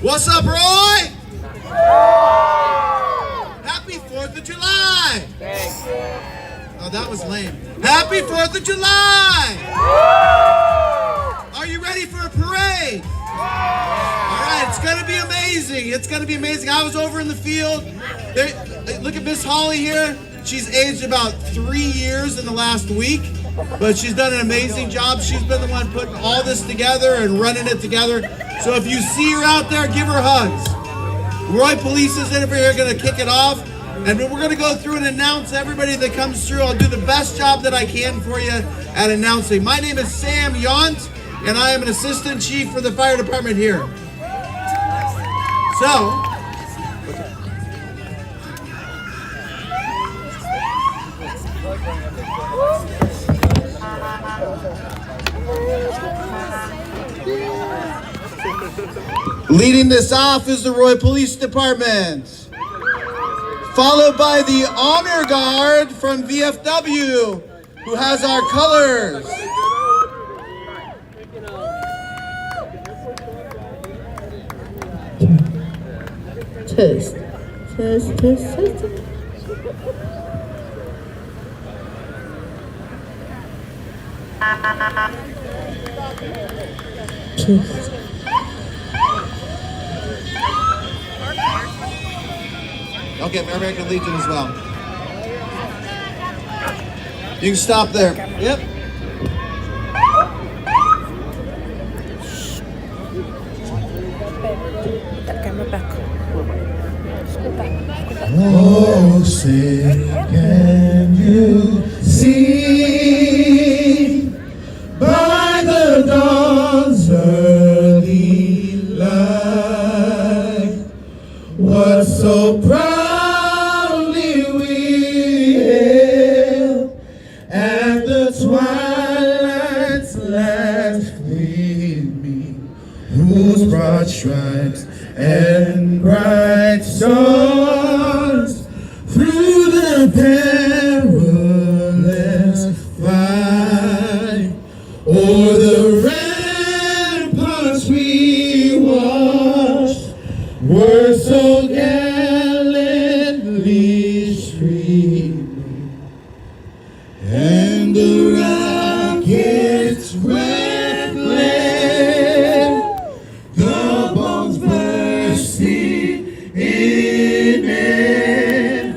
What's up, Roy? Happy 4th of July. Oh, that was lame. Happy 4th of July. Are you ready for a parade? All right, it's going to be amazing. It's going to be amazing. I was over in the field. Look at Miss Holly here. She's aged about 3 years in the last week, but she's done an amazing job. She's been the one putting all this together and running it together. So if you see her out there, give her hugs. Roy Police is in over here going to kick it off, and we're going to go through and announce everybody that comes through. I'll do the best job that I can for you at announcing. My name is Sam Yount, and I am an assistant chief for the fire department here. So, leading this off is the Roy Police Department, followed by the Honor Guard from VFW, who has our colors. Test. Okay, American Legion as well. You can stop there. Yep. Oh, say, can you see by the dawn's early light what so proudly we hailed at the twilight's last gleaming, whose broad stripes and bright stars through the perilous fight o'er the ramparts we watched were so gallantly streaming, and the rockets' red glare, the bombs bursting in air,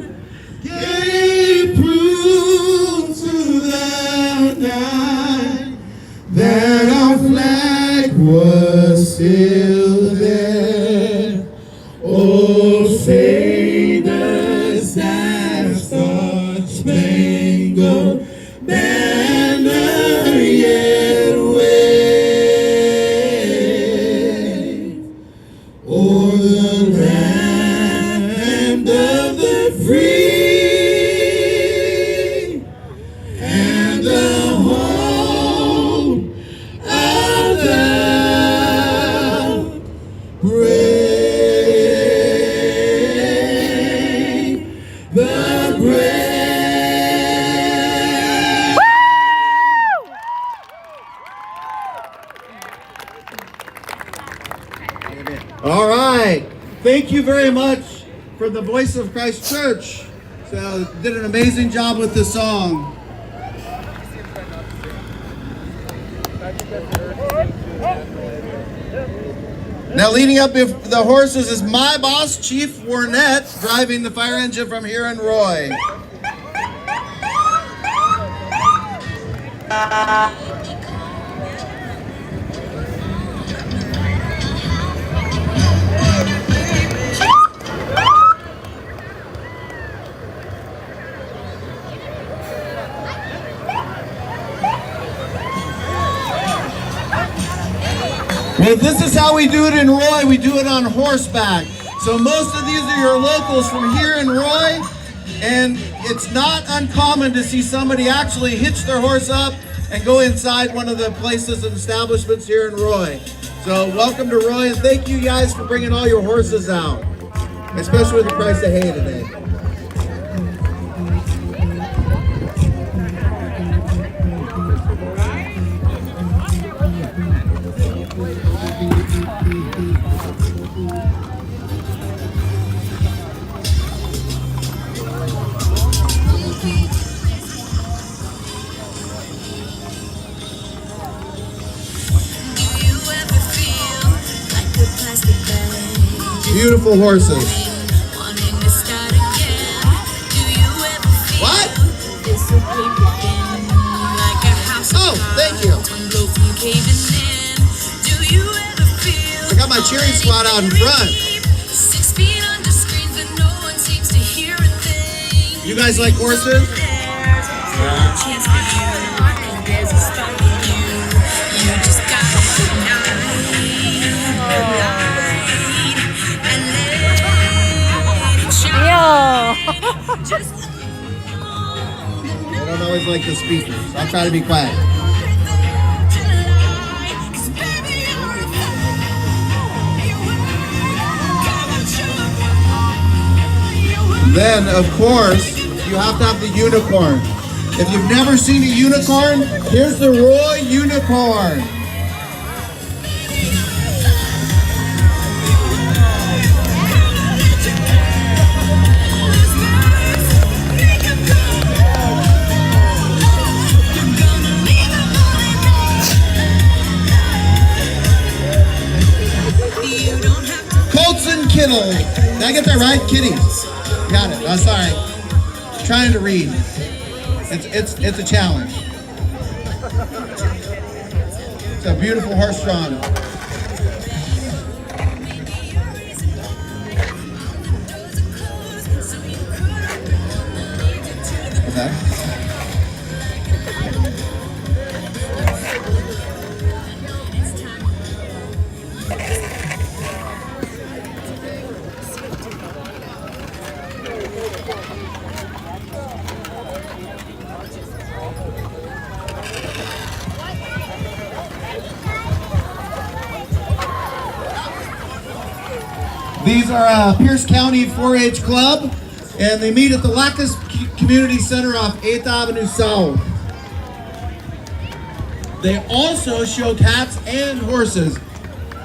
gave proof to the night that our flag was still there. Oh, say does that star-spangled banner yet wave o'er the land of the free and the home of the brave, the brave. All right. Thank you very much for the Voice of Christ Church. So did an amazing job with the song. Now leading up with the horses is my boss, Chief Warnett, driving the fire engine from here in Roy. Well, this is how we do it in Roy. We do it on horseback. So most of these are your locals from here in Roy, and it's not uncommon to see somebody actually hitch their horse up and go inside one of the places and establishments here in Roy. So welcome to Roy, and thank you guys for bringing all your horses out, especially with the price of hay today. beautiful horses. What? Oh, thank you. I got my cheering squad out in front. You guys like horses? I don't always like the speakers. I'll try to be quiet. Then, of course, you have to have the unicorn. If you've never seen a unicorn, here's the Roy Unicorn. Colson Kittle. Did I get that right? Kitties. Got it. Oh, sorry. Trying to read. It's a challenge. It's a beautiful horse drawn. Okay. These are Pierce County 4-H Club, and they meet at the Lackace Community Center off 8th Avenue South. They also show cats and horses.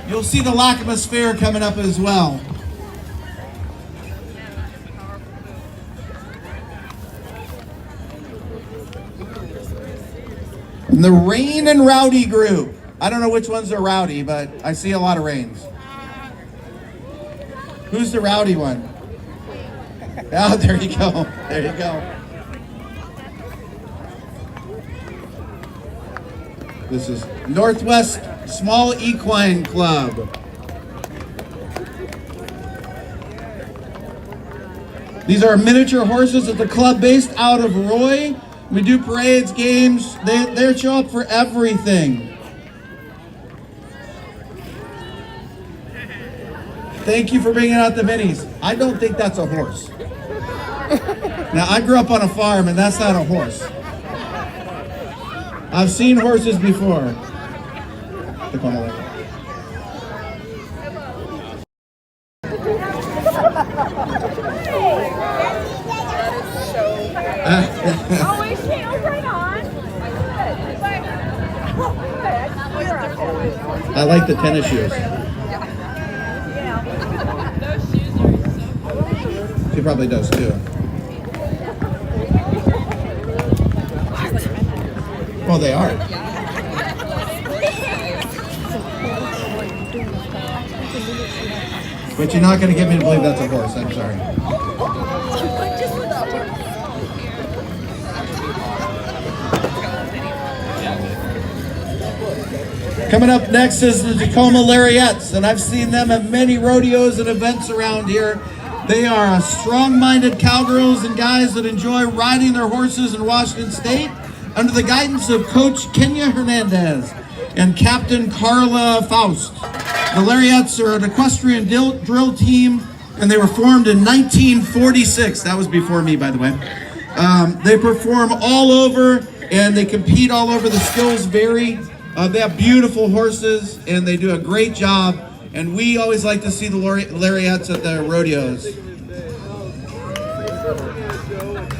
You'll see the Lackamas Fair coming up as well. And the Rain and Rowdy group. I don't know which ones are rowdy, but I see a lot of Rains. Who's the rowdy one? Oh, there you go. There you go. This is Northwest Small Equine Club. These are miniature horses at the club based out of Roy. We do parades, games. They show up for everything. Thank you for bringing out the minis. I don't think that's a horse. Now, I grew up on a farm, and that's not a horse. I've seen horses before. I like the tennis shoes. She probably does too. Well, they are. But you're not going to get me to believe that's a horse. I'm sorry. Coming up next is the Tacoma Lariats, and I've seen them at many rodeos and events around here. They are strong-minded cowgirls and guys that enjoy riding their horses in Washington State under the guidance of Coach Kenya Hernandez and Captain Carla Faust. The Lariats are an equestrian drill team, and they were formed in 1946. That was before me, by the way. They perform all over, and they compete all over. The skills vary. They have beautiful horses, and they do a great job. And we always like to see the Lariats at the rodeos.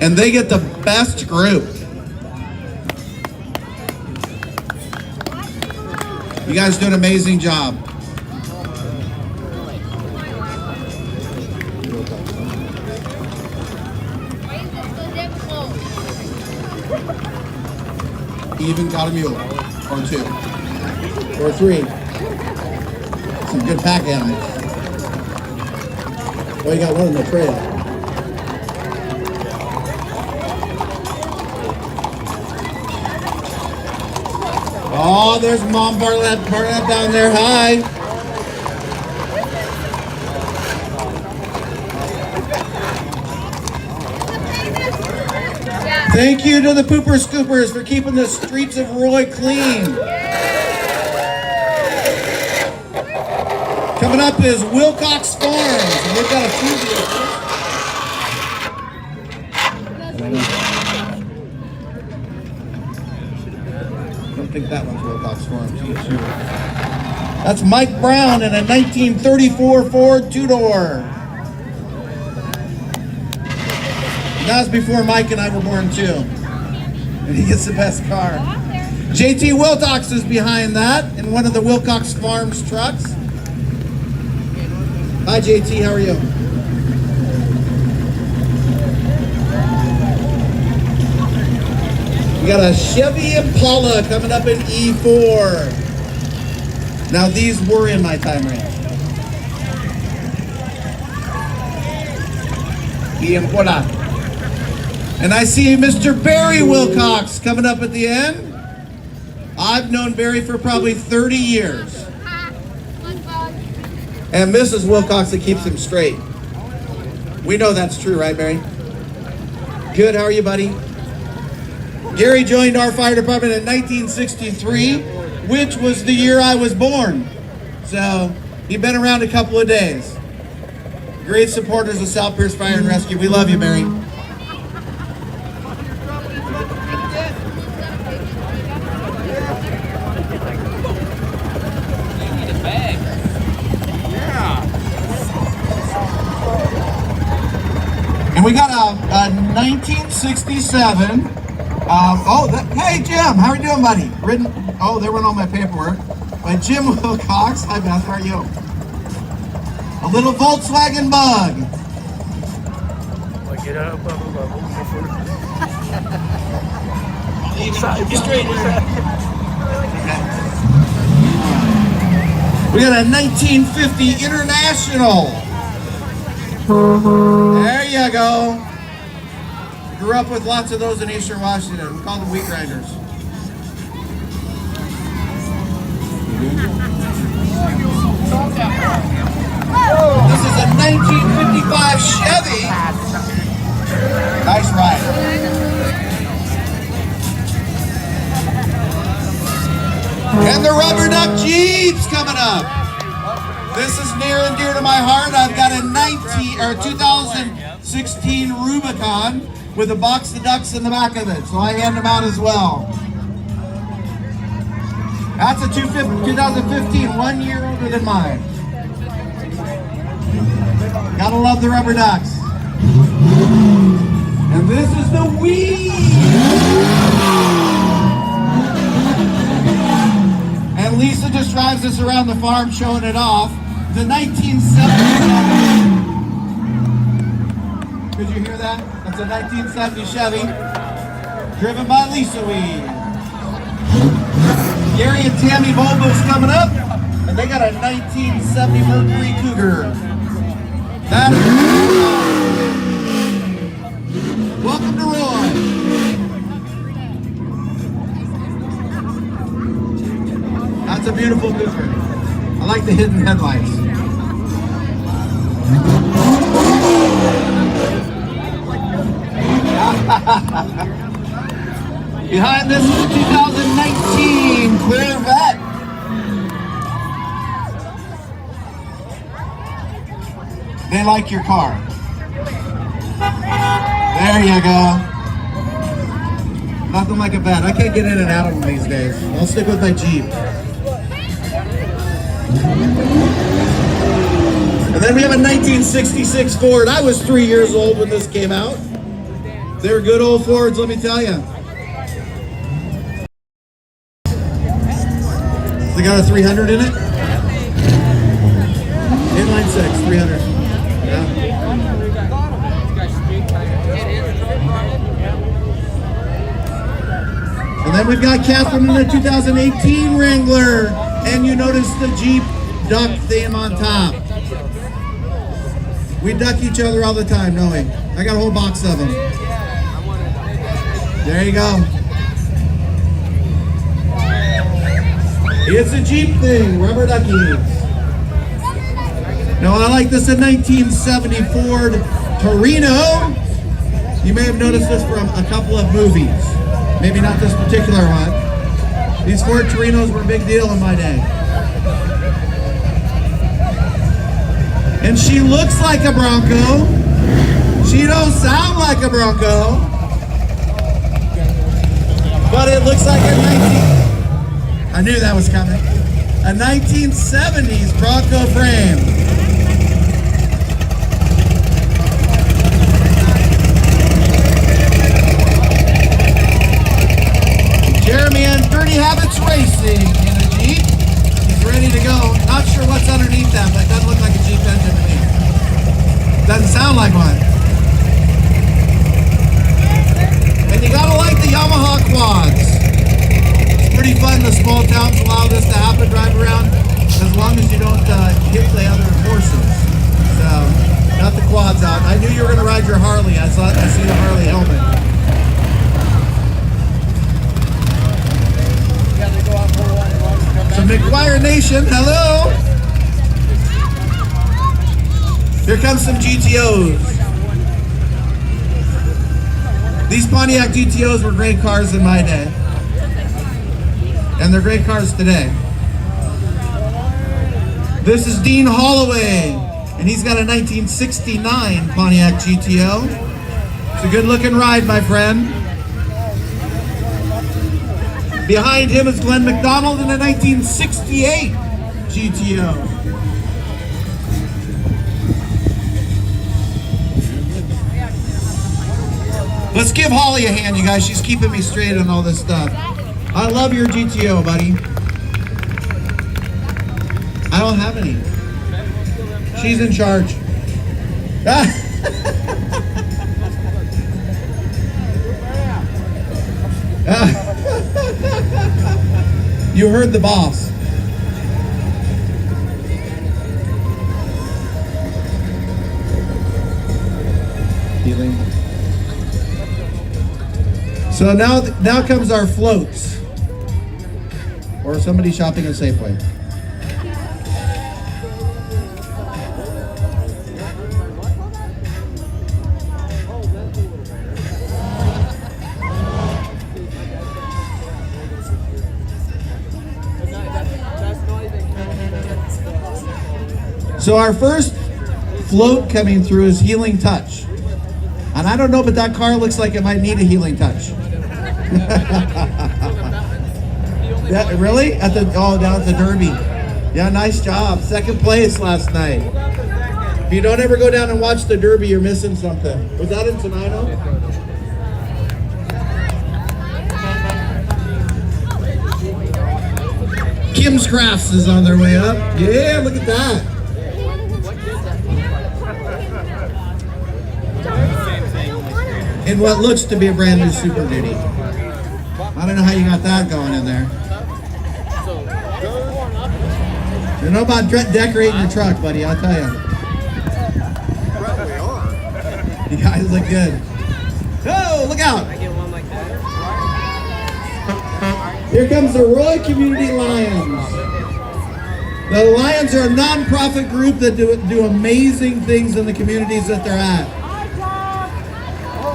And they get the best group. You guys do an amazing job. Even got a mule, or two, or three. Some good pack animals. Oh, you got one in the trail. Oh, there's Mom Bartlett down there. Hi. Thank you to the Pooper Scoopers for keeping the streets of Roy clean. Coming up is Wilcox Farms, and they've got a few vehicles. I don't think that one's Wilcox Farms. That's Mike Brown in a 1934 Ford two-door. That was before Mike and I were born too. And he gets the best car. JT Wilcox is behind that in one of the Wilcox Farms trucks. Hi JT, how are you? We got a Chevy Impala coming up in E4. Now these were in my time range. The Impala. And I see Mr. Barry Wilcox coming up at the end. I've known Barry for probably 30 years. And Mrs. Wilcox that keeps him straight. We know that's true, right, Barry? Good, how are you, buddy? Gary joined our fire department in 1963, which was the year I was born. So, he's been around a couple of days. Great supporters of South Pierce Fire and Rescue. We love you, Barry. And we got a 1967. Hey Jim, how are you doing, buddy? There went all my paperwork. By Jim Wilcox. Hi Beth, how are you? A little Volkswagen Bug. Get up, We got a 1950 International. There you go. Grew up with lots of those in Eastern Washington. We call them wheat grinders. This is a 1955 Chevy. Nice ride. And the Rubber Duck Jeeps coming up. This is near and dear to my heart. I've got a 2016 Rubicon with a box of ducks in the back of it, so I hand them out as well. That's a 2015, 1 year older than mine. Gotta love the Rubber Ducks. And this is the Wii. And Lisa just drives us around the farm showing it off. The 1970. Did you hear that? That's a 1970 Chevy, driven by Lisa Wee. Gary and Tammy Bobo's coming up, and they got a 1970 Mercury Cougar. Welcome to Roy. That's a beautiful Cougar. I like the hidden headlights. Behind this is a 2019 Corvette. They like your car. There you go. Nothing like a vet. I can't get in and out of them these days. I'll stick with my Jeep. And then we have a 1966 Ford. I was 3 years old when this came out. They're good old Fords, let me tell you. They got a 300 in it? Inline 6, 300. Yeah. And then we've got Catherine in the 2018 Wrangler. And you notice the Jeep duck theme on top. We duck each other all the time, don't we? I got a whole box of them. There you go. It's a Jeep thing, rubber duckies. Now I like this, a 1970 Ford Torino. You may have noticed this from a couple of movies. Maybe not this particular one. These Ford Torinos were a big deal in my day. And she looks like a Bronco. She don't sound like a Bronco. But it looks like I knew that was coming. A 1970s Bronco frame. Jeremy and Dirty Habits Racing in a Jeep. He's ready to go. Not sure what's underneath that, but it doesn't look like a Jeep engine to me. Doesn't sound like one. And you gotta like the Yamaha quads. It's pretty fun. The small towns allow this to happen, drive around, as long as you don't hit the other horses. So, not the quads out. I knew you were gonna ride your Harley. I see the Harley helmet. So McGuire Nation, hello. Here comes some GTOs. These Pontiac GTOs were great cars in my day. And they're great cars today. This is Dean Holloway, and he's got a 1969 Pontiac GTO. It's a good looking ride, my friend. Behind him is Glenn McDonald in a 1968 GTO. Let's give Holly a hand, you guys. She's keeping me straight on all this stuff. I love your GTO, buddy. I don't have any. She's in charge. You heard the boss. Healing. So now comes our floats. Or somebody shopping at Safeway. So our first float coming through is Healing Touch. And I don't know, but that car looks like it might need a healing touch. Yeah, really? Down at the Derby. Yeah, nice job. Second place last night. If you don't ever go down and watch the Derby, you're missing something. Was that in Tenino? Kim's Crafts is on their way up. Yeah, look at that. In what looks to be a brand new Super Duty. I don't know how you got that going in there. You don't know about decorating your truck, buddy, I'll tell you. You guys look good. Oh, look out! Here comes the Roy Community Lions. The Lions are a non-profit group that do amazing things in the communities that they're at.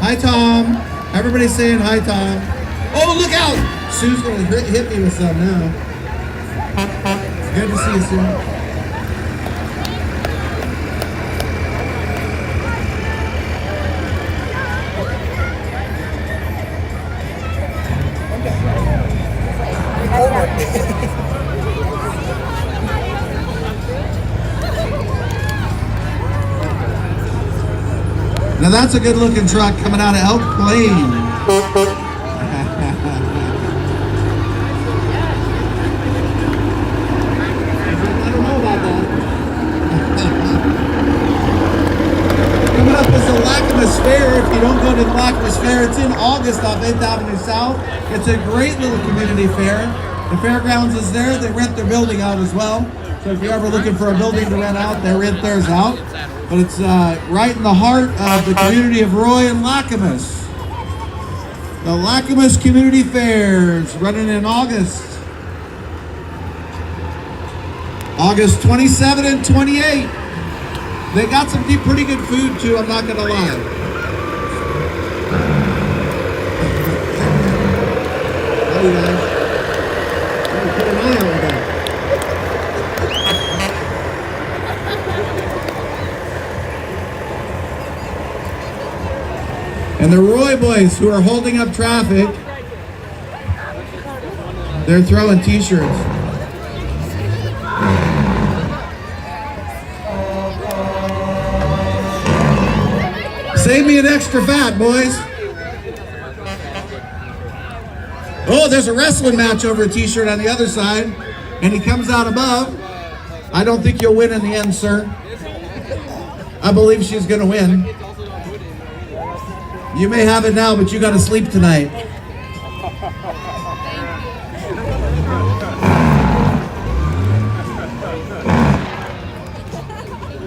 Hi, Tom. Everybody's saying hi, Tom. Oh, look out! Sue's going to hit me with some now. Good to see you, Sue. Now that's a good looking truck coming out of Elk Plain. I don't know about that. Coming up is the Lacamas Fair. If you don't go to the Lacamas Fair, it's in August off 8th Avenue South. It's a great little community fair. The fairgrounds is there. They rent their building out as well. So if you're ever looking for a building to rent out, they rent theirs out. But it's right in the heart of the community of Roy and Lacamas. The Lacamas Community Fair is running in August. August 27 and 28. They got some pretty good food too, I'm not gonna lie. How you guys? Put an eye on that. And the Roy boys who are holding up traffic, they're throwing t-shirts. Save me an extra fat, boys. Oh, there's a wrestling match over a t-shirt on the other side, and he comes out above. I don't think you'll win in the end, sir. I believe she's gonna win. You may have it now, but you gotta sleep tonight.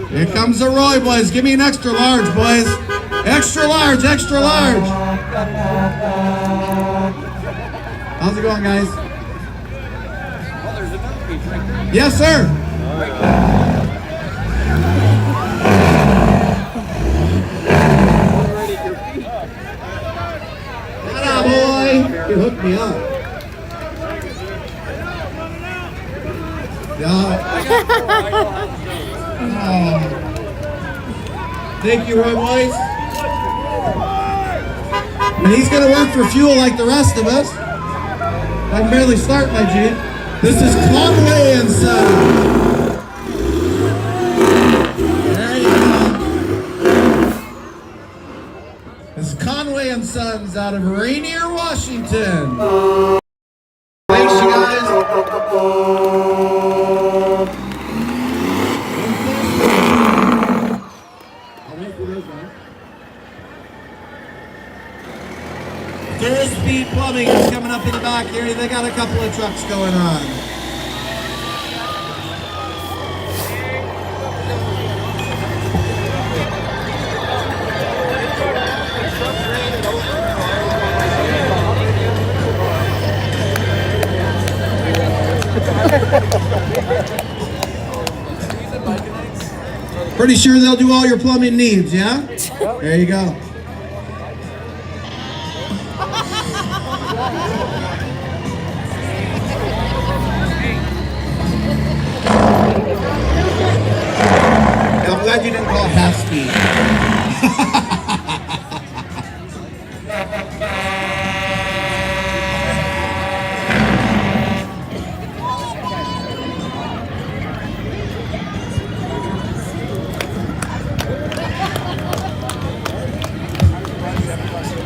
Here comes the Roy boys. Give me an extra large, boys. Extra large, extra large. How's it going, guys? Yes, sir. Hello, boy. You hooked me up. Yeah. Oh. Thank you, Roy boys. And he's gonna work for fuel like the rest of us. I can barely start my Jeep. This is Conway and Son. There you go. This is Conway and Sons out of Rainier, Washington. Thanks, you guys. Third Speed Plumbing is coming up in the back here. They got a couple of trucks going on. Pretty sure they'll do all your plumbing needs, yeah? There you go. I'm glad you didn't call it half speed.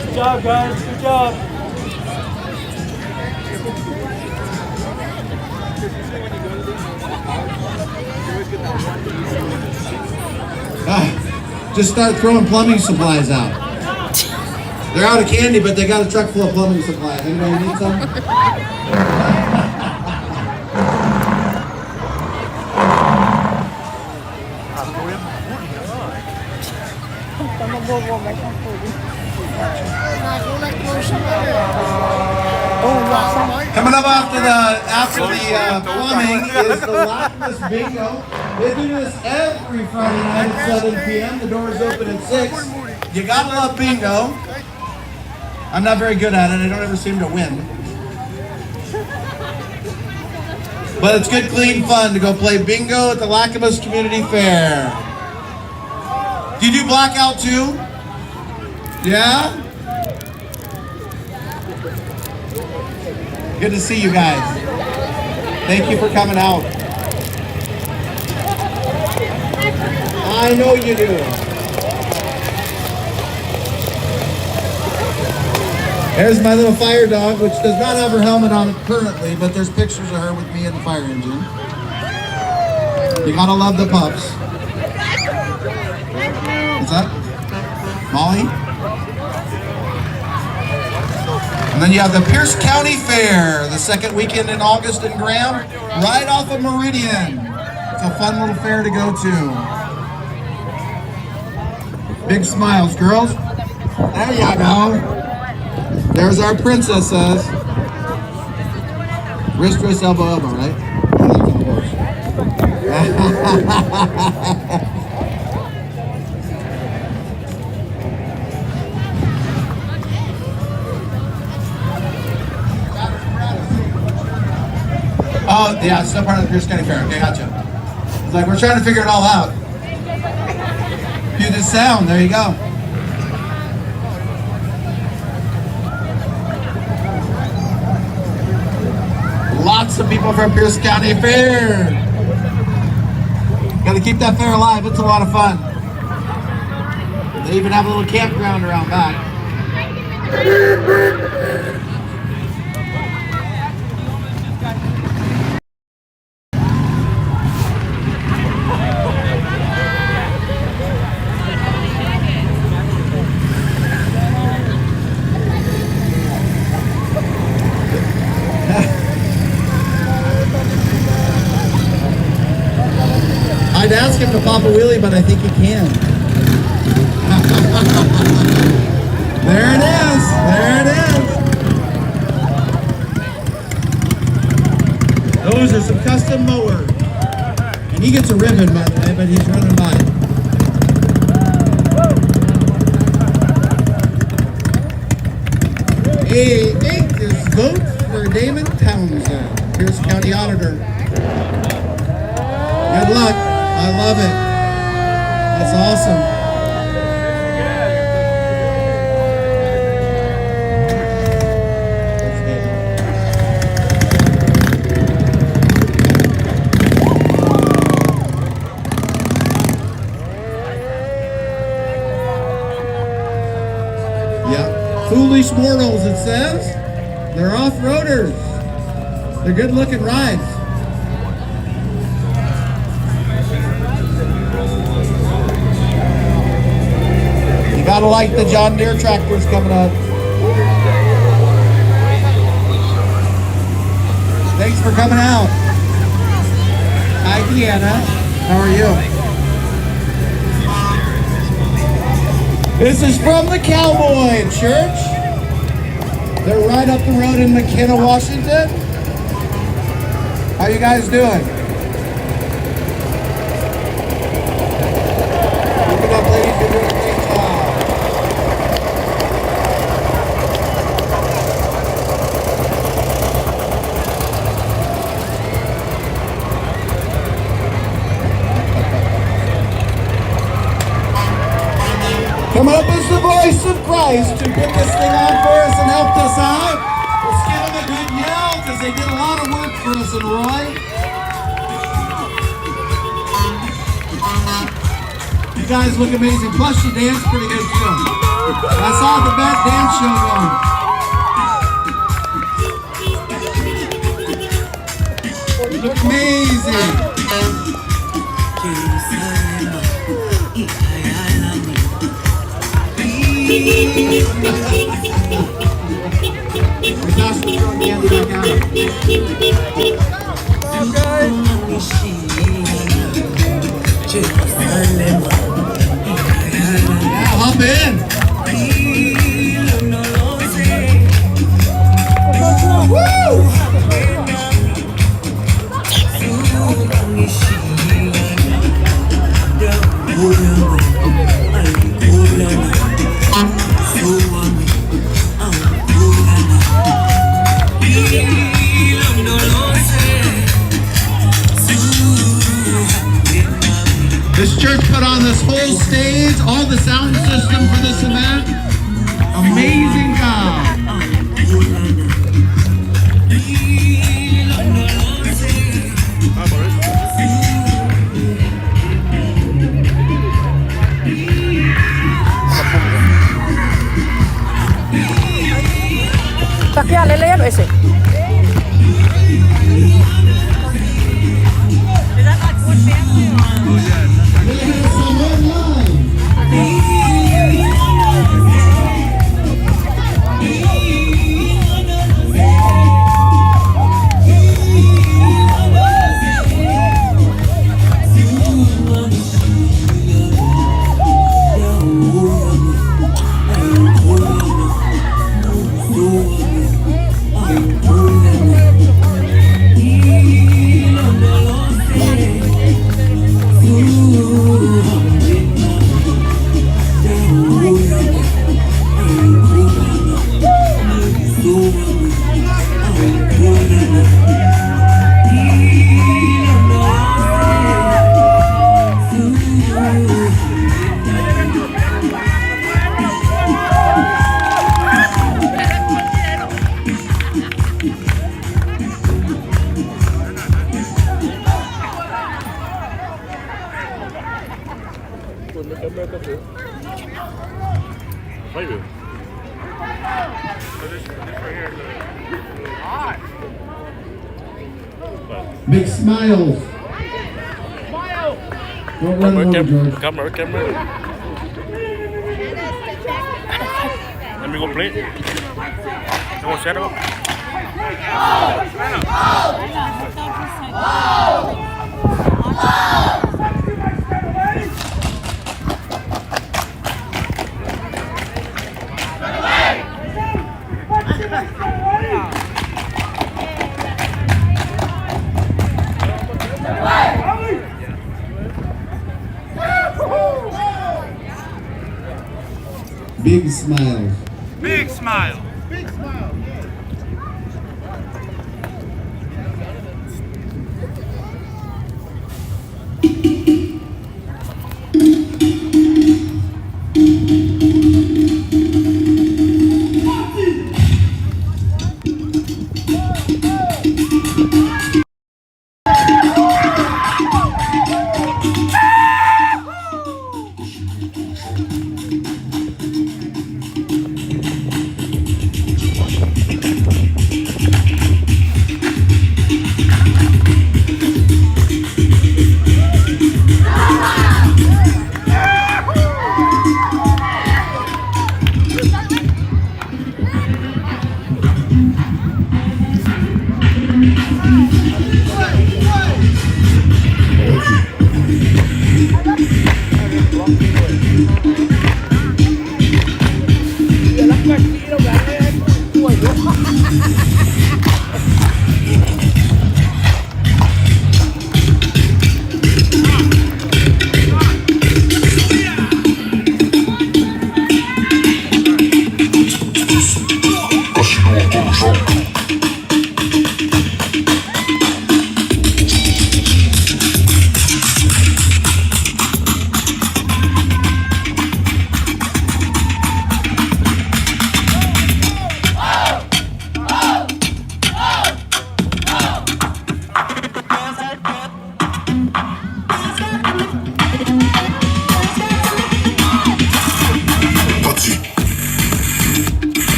Good job, guys. Good job. Just start throwing plumbing supplies out. They're out of candy, but they got a truck full of plumbing supplies. Anybody need some? Coming up after the plumbing is the Lacamas Bingo. They do this every Friday night at 7 p.m. The doors open at 6. You gotta love bingo. I'm not very good at it. I don't ever seem to win. But it's good, clean fun to go play bingo at the Lacamas Community Fair. Do you do blackout too? Yeah? Good to see you guys. Thank you for coming out. I know you do. There's my little fire dog, which does not have her helmet on currently, but there's pictures of her with me in the fire engine. You gotta love the pups. What's that? Molly? And then you have the Pierce County Fair, the second weekend in August in Graham, right off of Meridian. It's a fun little fair to go to. Big smiles, girls. There you go. There's our princesses. Wrist, wrist, elbow, elbow, right? Oh, yeah, it's still part of the Pierce County Fair. Okay, gotcha. It's like we're trying to figure it all out. Puget Sound, there you go. Lots of people from Pierce County Fair. Gotta keep that fair alive, it's a lot of fun. They even have a little campground around back. I'd ask him to pop a wheelie, but I think he can. There it is. There it is. Those are some custom mowers. And he gets a ribbon, by the way, but he's running by. Hey, this vote for Damon Townsend, Pierce County Auditor. Good luck. I love it. That's awesome. That's David. Yeah. Foolish mortals, it says. They're off-roaders. They're good-looking rides. Gotta like the John Deere tractors coming up. Thanks for coming out. Hi, Deanna. How are you? This is from the Cowboy Church. They're right up the road in McKenna, Washington. How you guys doing? Keep it up, ladies. You're doing a great job. Coming up is the voice of Christ who put this thing on for us and helped us out. Let's give them a good yell because they did a lot of work for us in Roy. You guys look amazing. Plus you dance pretty good too. I saw the best dance show going. You look amazing. Yeah, hop in. Woo! This church put on this whole stage, all the sound system for this event. Amazing job. Sakya, lalayan ese. play with. So this right here is Big smiles. Don't run over, George. camera. Let me go play. You want to set up? Big smiles. Big smile.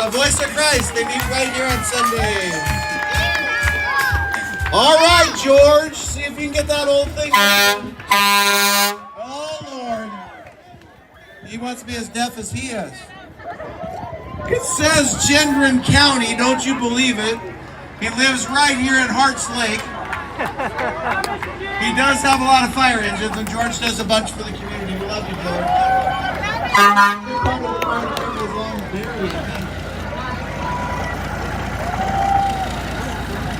Voice of Christ. They meet right here on Sunday. All right, George. See if you can get that old thing. Oh, Lord. He wants to be as deaf as he is. It says Gendron County. Don't you believe it? He lives right here in Hearts Lake. He does have a lot of fire engines, and George does a bunch for the community. We love you, George.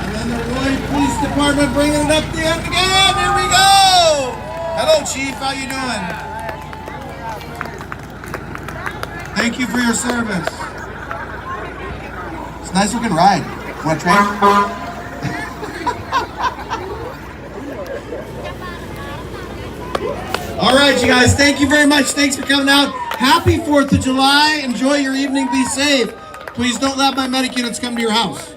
And then the Roy Police Department bringing it up the end again. Here we go. Hello, Chief. How you doing? Thank you for your service. It's a nice looking ride. Want to train? All right, you guys, thank you very much. Thanks for coming out. Happy 4th of July. Enjoy your evening. Be safe. Please don't let my medic units come to your house.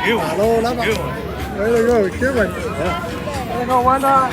Good one. Good one. There you go, Kevin. There you go, Wanda.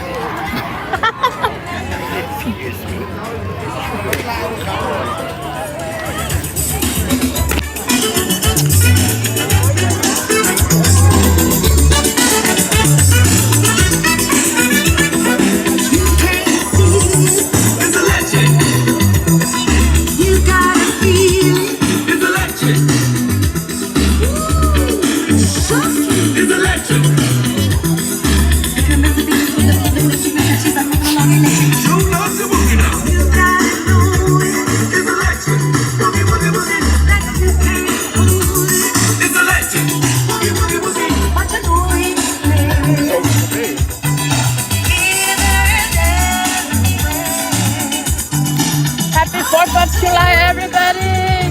Happy 4th of July, everybody!